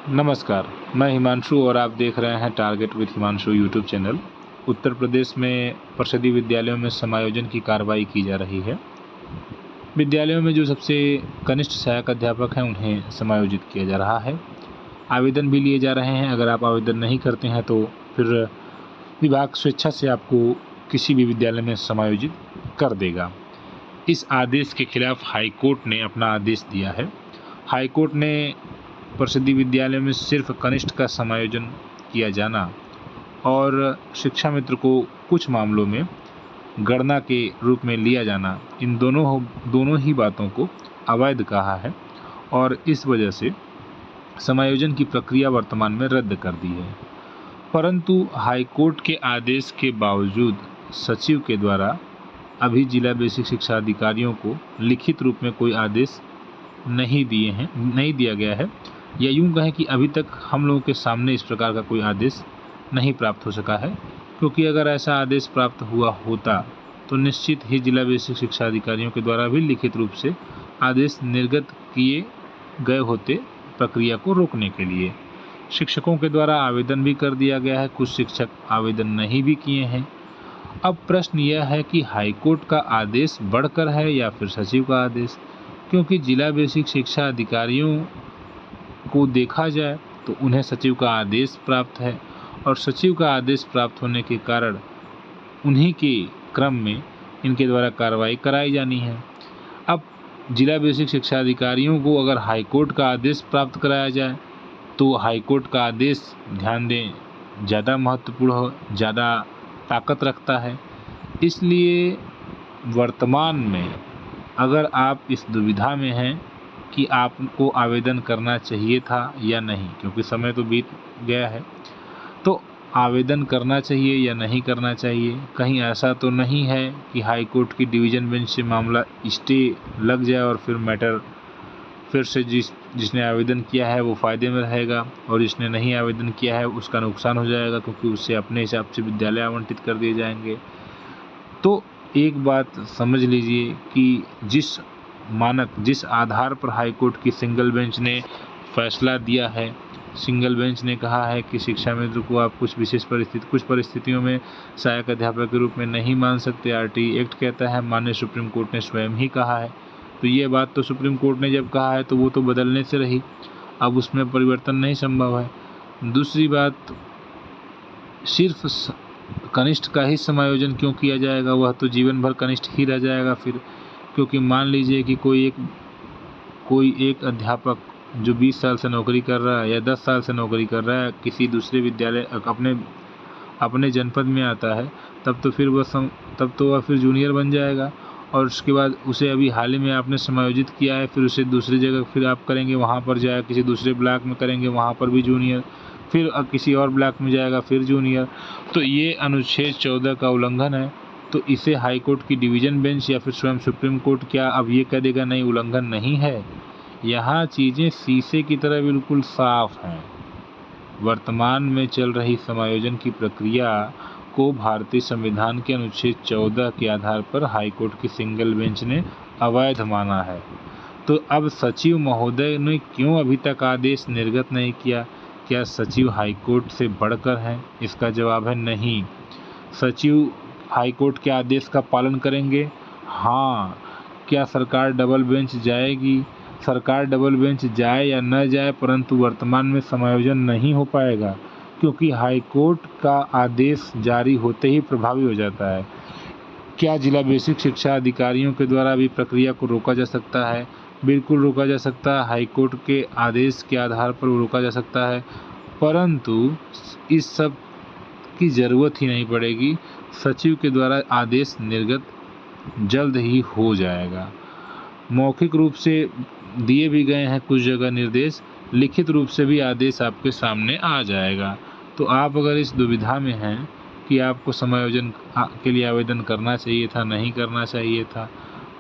नमस्कार, मैं हिमांशु और आप देख रहे हैं target with Himanshu YouTube channel. Uttar Pradesh में परिषदीय विद्यालयों में समायोजन की कार्रवाई की जा रही है। विद्यालयों में जो सबसे कनिष्ठ सहायक अध्यापक हैं उन्हें समायोजित किया जा रहा है। आवेदन भी लिए जा रहे हैं। अगर आप आवेदन नहीं करते हैं तो फिर विभाग स्वेच्छा से आपको किसी भी विद्यालय में समायोजित कर देगा। इस आदेश के खिलाफ हाई कोर्ट ने अपना आदेश दिया है। हाई कोर्ट ने परिषदीय विद्यालय में सिर्फ कनिष्ठ का समायोजन किया जाना और शिक्षा मित्र को कुछ मामलों में गणना के रूप में लिया जाना, इन दोनों ही बातों को अवैध कहा है और इस वजह से समायोजन की प्रक्रिया वर्तमान में रद्द कर दी है। परंतु हाईकोर्ट के आदेश के बावजूद सचिव के द्वारा अभी जिला बेसिक शिक्षा अधिकारियों को लिखित रूप में कोई आदेश नहीं दिया गया है, या यूँ कहें कि अभी तक हम लोगों के सामने इस प्रकार का कोई आदेश नहीं प्राप्त हो सका है। क्योंकि अगर ऐसा आदेश प्राप्त हुआ होता तो निश्चित ही जिला बेसिक शिक्षा अधिकारियों के द्वारा भी लिखित रूप से आदेश निर्गत किए गए होते प्रक्रिया को रोकने के लिए। शिक्षकों के द्वारा आवेदन भी कर दिया गया है, कुछ शिक्षक आवेदन नहीं भी किए हैं। अब प्रश्न यह है कि हाईकोर्ट का आदेश बढ़कर है या फिर सचिव का आदेश, क्योंकि जिला बेसिक शिक्षा अधिकारियों को देखा जाए तो उन्हें सचिव का आदेश प्राप्त है और सचिव का आदेश प्राप्त होने के कारण उन्हीं के क्रम में इनके द्वारा कार्रवाई कराई जानी है। अब जिला बेसिक शिक्षा अधिकारियों को अगर हाईकोर्ट का आदेश प्राप्त कराया जाए तो हाईकोर्ट का आदेश, ध्यान दें, ज़्यादा महत्वपूर्ण हो, ज़्यादा ताकत रखता है। इसलिए वर्तमान में अगर आप इस दुविधा में हैं कि आपको आवेदन करना चाहिए था या नहीं, क्योंकि समय तो बीत गया है, तो आवेदन करना चाहिए या नहीं करना चाहिए। कहीं ऐसा तो नहीं है कि हाई कोर्ट की डिवीज़न बेंच से मामला स्टे लग जाए और फिर मैटर फिर से जिसने आवेदन किया है वो फ़ायदे में रहेगा और जिसने नहीं आवेदन किया है उसका नुकसान हो जाएगा, क्योंकि उससे अपने हिसाब से विद्यालय आवंटित कर दिए जाएंगे। तो एक बात समझ लीजिए कि जिस आधार पर हाईकोर्ट की सिंगल बेंच ने फैसला दिया है, सिंगल बेंच ने कहा है कि शिक्षा मित्र को आप कुछ परिस्थितियों में सहायक अध्यापक के रूप में नहीं मान सकते, आरटीई एक्ट कहता है, माननीय सुप्रीम कोर्ट ने स्वयं ही कहा है। तो ये बात तो सुप्रीम कोर्ट ने जब कहा है तो वो तो बदलने से रही, अब उसमें परिवर्तन नहीं संभव है। दूसरी बात, सिर्फ कनिष्ठ का ही समायोजन क्यों किया जाएगा, वह तो जीवन भर कनिष्ठ ही रह जाएगा फिर। क्योंकि मान लीजिए कि कोई एक अध्यापक जो 20 साल से नौकरी कर रहा है या 10 साल से नौकरी कर रहा है, किसी दूसरे विद्यालय अपने जनपद में आता है, तब तो वह फिर जूनियर बन जाएगा और उसके बाद उसे अभी हाल ही में आपने समायोजित किया है, फिर उसे दूसरी जगह फिर आप करेंगे, वहाँ पर जाएगा, किसी दूसरे ब्लॉक में करेंगे, वहाँ पर भी जूनियर, फिर किसी और ब्लॉक में जाएगा, फिर जूनियर। तो ये अनुच्छेद 14 का उल्लंघन है। तो इसे हाई कोर्ट की डिवीज़न बेंच या फिर स्वयं सुप्रीम कोर्ट क्या अब ये कह देगा नहीं, उल्लंघन नहीं है? यहाँ चीज़ें शीशे की तरह बिल्कुल साफ हैं। वर्तमान में चल रही समायोजन की प्रक्रिया को भारतीय संविधान के अनुच्छेद 14 के आधार पर हाई कोर्ट की सिंगल बेंच ने अवैध माना है। तो अब सचिव महोदय ने क्यों अभी तक आदेश निर्गत नहीं किया? क्या सचिव हाई कोर्ट से बढ़कर हैं? इसका जवाब है नहीं। सचिव हाई कोर्ट के आदेश का पालन करेंगे। हाँ, क्या सरकार डबल बेंच जाएगी? सरकार डबल बेंच जाए या न जाए, परंतु वर्तमान में समायोजन नहीं हो पाएगा, क्योंकि हाई कोर्ट का आदेश जारी होते ही प्रभावी हो जाता है। क्या जिला बेसिक शिक्षा अधिकारियों के द्वारा भी प्रक्रिया को रोका जा सकता है? बिल्कुल रोका जा सकता है। हाई कोर्ट के आदेश के आधार पर रोका जा सकता है, परंतु इस सब की ज़रूरत ही नहीं पड़ेगी। सचिव के द्वारा आदेश निर्गत जल्द ही हो जाएगा। मौखिक रूप से दिए भी गए हैं कुछ जगह निर्देश, लिखित रूप से भी आदेश आपके सामने आ जाएगा। तो आप अगर इस दुविधा में हैं कि आपको समायोजन के लिए आवेदन करना चाहिए था, नहीं करना चाहिए था,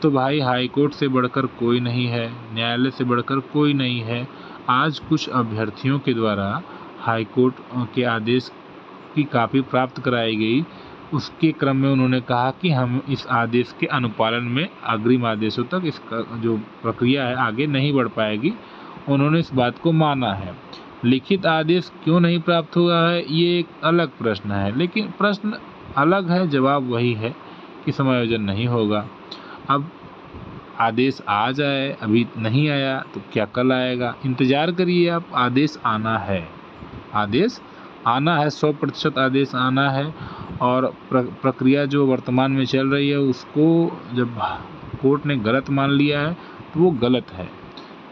तो भाई हाई कोर्ट से बढ़कर कोई नहीं है, न्यायालय से बढ़कर कोई नहीं है। आज कुछ अभ्यर्थियों के द्वारा हाई कोर्ट के आदेश की कापी प्राप्त कराई गई, उसके क्रम में उन्होंने कहा कि हम इस आदेश के अनुपालन में अग्रिम आदेशों तक इसका जो प्रक्रिया है आगे नहीं बढ़ पाएगी। उन्होंने इस बात को माना है। लिखित आदेश क्यों नहीं प्राप्त हुआ है, ये एक अलग प्रश्न है, लेकिन प्रश्न अलग है, जवाब वही है कि समायोजन नहीं होगा। अब आदेश आ जाए, अभी नहीं आया तो क्या कल आएगा, इंतज़ार करिए आप, आदेश आना है, आदेश आना है, 100% आदेश आना है। और प्रक्रिया जो वर्तमान में चल रही है उसको जब कोर्ट ने गलत मान लिया है तो वो गलत है।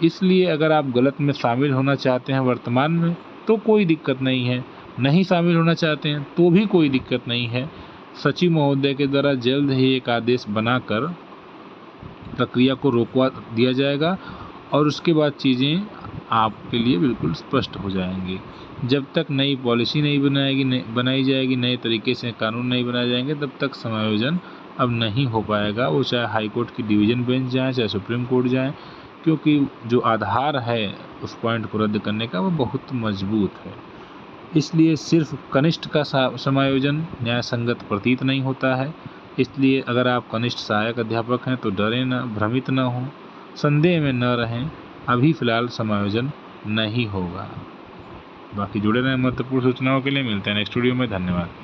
इसलिए अगर आप गलत में शामिल होना चाहते हैं वर्तमान में तो कोई दिक्कत नहीं है, नहीं शामिल होना चाहते हैं तो भी कोई दिक्कत नहीं है। सचिव महोदय के द्वारा जल्द ही एक आदेश बनाकर प्रक्रिया को रोकवा दिया जाएगा और उसके बाद चीज़ें आपके लिए बिल्कुल स्पष्ट हो जाएंगी। जब तक नई पॉलिसी नहीं बनाई जाएगी, नए तरीके से कानून नहीं बनाए जाएंगे, तब तक समायोजन अब नहीं हो पाएगा। वो चाहे हाई कोर्ट की डिवीज़न बेंच जाए, चाहे सुप्रीम कोर्ट जाए, क्योंकि जो आधार है उस पॉइंट को रद्द करने का वो बहुत मजबूत है। इसलिए सिर्फ कनिष्ठ का समायोजन न्याय संगत प्रतीत नहीं होता है। इसलिए अगर आप कनिष्ठ सहायक अध्यापक हैं तो डरें ना, भ्रमित ना हों, संदेह में न रहें, अभी फ़िलहाल समायोजन नहीं होगा। बाकी जुड़े रहें महत्वपूर्ण सूचनाओं के लिए। मिलते हैं नेक्स्ट वीडियो में। धन्यवाद।